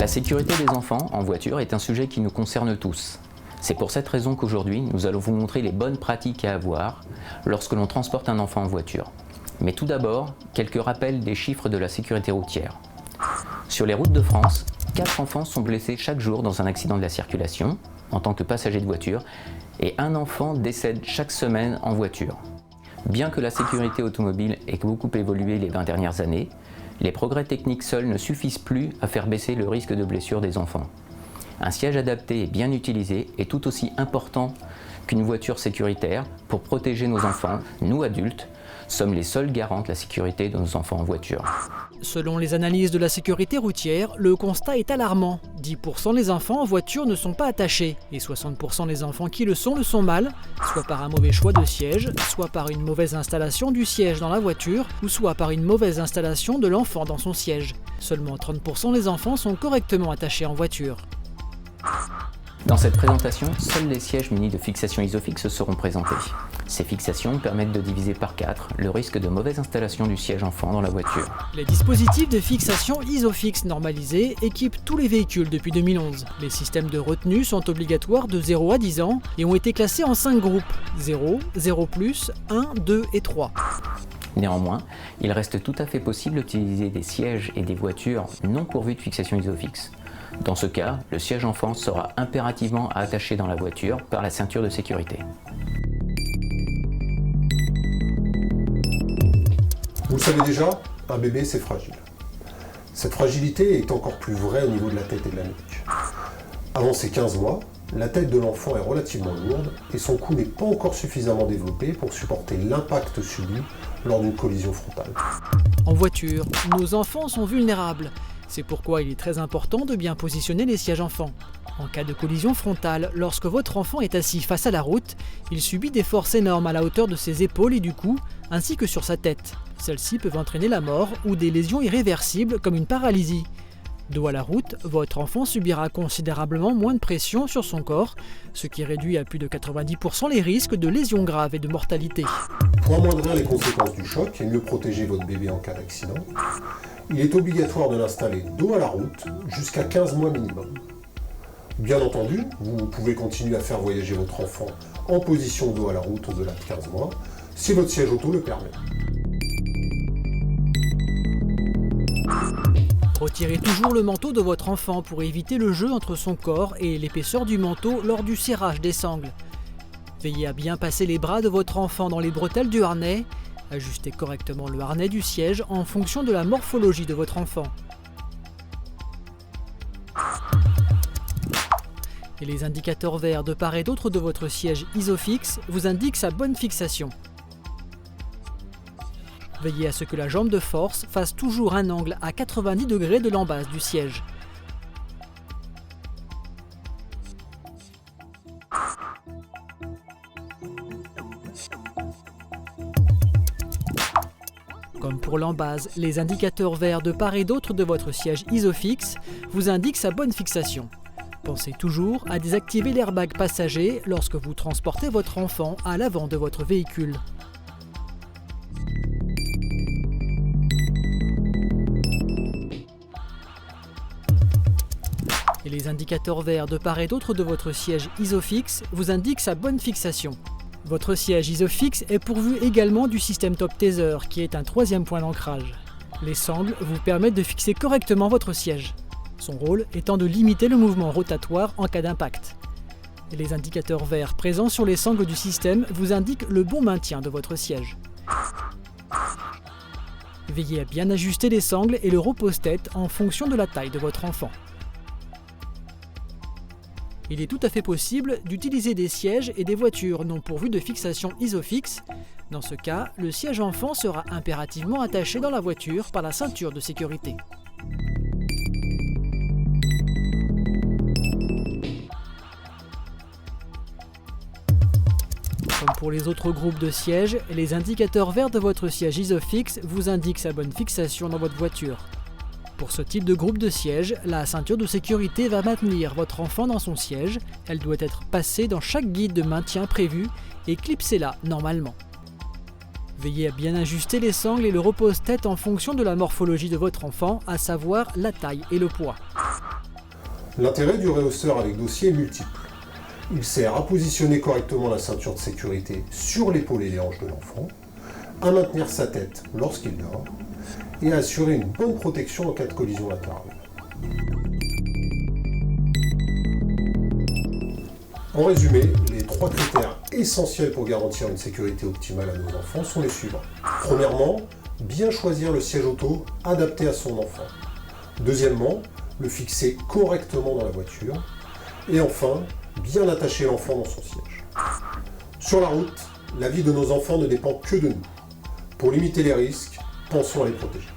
sécurité des enfants en voiture est un sujet qui nous concerne tous. C'est pour cette raison qu'aujourd'hui, nous allons vous montrer les bonnes pratiques à avoir lorsque l'on transporte un enfant en voiture. Mais tout d'abord, quelques rappels des chiffres de la sécurité routière. Sur les routes de France, 4 enfants sont blessés chaque jour dans un accident de la circulation, en tant que passagers de voiture, et un enfant décède chaque semaine en voiture. Bien que la sécurité automobile ait beaucoup évolué les 20 dernières années, les progrès techniques seuls ne suffisent plus à faire baisser le risque de blessure des enfants. Un siège adapté et bien utilisé est tout aussi important qu'une voiture sécuritaire pour protéger nos enfants. Nous, adultes, sommes les seuls garants de la sécurité de nos enfants en voiture. Selon les analyses de la sécurité routière, le constat est alarmant. 10% des enfants en voiture ne sont pas attachés et 60% des enfants qui le sont mal, soit par un mauvais choix de siège, soit par une mauvaise installation du siège dans la voiture, ou soit par une mauvaise installation de l'enfant dans son siège. Seulement 30% des enfants sont correctement attachés en voiture. Dans cette présentation, seuls les sièges munis de fixation Isofix seront présentés. Ces fixations permettent de diviser par 4 le risque de mauvaise installation du siège enfant dans la voiture. Les dispositifs de fixation Isofix normalisés équipent tous les véhicules depuis 2011. Les systèmes de retenue sont obligatoires de 0 à 10 ans et ont été classés en 5 groupes, 0, 0+, 1, 2 et 3. Néanmoins, il reste tout à fait possible d'utiliser des sièges et des voitures non pourvus de fixation Isofix. Dans ce cas, le siège enfant sera impérativement attaché dans la voiture par la ceinture de sécurité. Vous le savez déjà, un bébé c'est fragile. Cette fragilité est encore plus vraie au niveau de la tête et de la nuque. Avant ses 15 mois, la tête de l'enfant est relativement lourde et son cou n'est pas encore suffisamment développé pour supporter l'impact subi lors d'une collision frontale. En voiture, nos enfants sont vulnérables. C'est pourquoi il est très important de bien positionner les sièges enfants. En cas de collision frontale, lorsque votre enfant est assis face à la route, il subit des forces énormes à la hauteur de ses épaules et du cou, ainsi que sur sa tête. Celles-ci peuvent entraîner la mort ou des lésions irréversibles comme une paralysie. Dos à la route, votre enfant subira considérablement moins de pression sur son corps, ce qui réduit à plus de 90% les risques de lésions graves et de mortalité. Pour amoindrir les conséquences du choc et mieux protéger votre bébé en cas d'accident, il est obligatoire de l'installer dos à la route jusqu'à 15 mois minimum. Bien entendu, vous pouvez continuer à faire voyager votre enfant en position dos à la route au-delà de 15 mois, si votre siège auto le permet. Retirez toujours le manteau de votre enfant pour éviter le jeu entre son corps et l'épaisseur du manteau lors du serrage des sangles. Veillez à bien passer les bras de votre enfant dans les bretelles du harnais. Ajustez correctement le harnais du siège en fonction de la morphologie de votre enfant. Et les indicateurs verts de part et d'autre de votre siège Isofix vous indiquent sa bonne fixation. Veillez à ce que la jambe de force fasse toujours un angle à 90 degrés de l'embase du siège. Comme pour l'embase, les indicateurs verts de part et d'autre de votre siège Isofix vous indiquent sa bonne fixation. Pensez toujours à désactiver l'airbag passager lorsque vous transportez votre enfant à l'avant de votre véhicule. Et les indicateurs verts de part et d'autre de votre siège Isofix vous indiquent sa bonne fixation. Votre siège Isofix est pourvu également du système Top Tether, qui est un 3e point d'ancrage. Les sangles vous permettent de fixer correctement votre siège, son rôle étant de limiter le mouvement rotatoire en cas d'impact. Et les indicateurs verts présents sur les sangles du système vous indiquent le bon maintien de votre siège. Veillez à bien ajuster les sangles et le repose-tête en fonction de la taille de votre enfant. Il est tout à fait possible d'utiliser des sièges et des voitures non pourvues de fixation Isofix. Dans ce cas, le siège enfant sera impérativement attaché dans la voiture par la ceinture de sécurité. Comme pour les autres groupes de sièges, les indicateurs verts de votre siège Isofix vous indiquent sa bonne fixation dans votre voiture. Pour ce type de groupe de siège, la ceinture de sécurité va maintenir votre enfant dans son siège. Elle doit être passée dans chaque guide de maintien prévu et clipsez-la normalement. Veillez à bien ajuster les sangles et le repose-tête en fonction de la morphologie de votre enfant, à savoir la taille et le poids. L'intérêt du réhausseur avec dossier est multiple. Il sert à positionner correctement la ceinture de sécurité sur l'épaule et les hanches de l'enfant, à maintenir sa tête lorsqu'il dort, et à assurer une bonne protection en cas de collision latérale. En résumé, les 3 critères essentiels pour garantir une sécurité optimale à nos enfants sont les suivants. Premièrement, bien choisir le siège auto adapté à son enfant. Deuxièmement, le fixer correctement dans la voiture. Et enfin, bien attacher l'enfant dans son siège. Sur la route, la vie de nos enfants ne dépend que de nous. Pour limiter les risques, pensons à les protéger.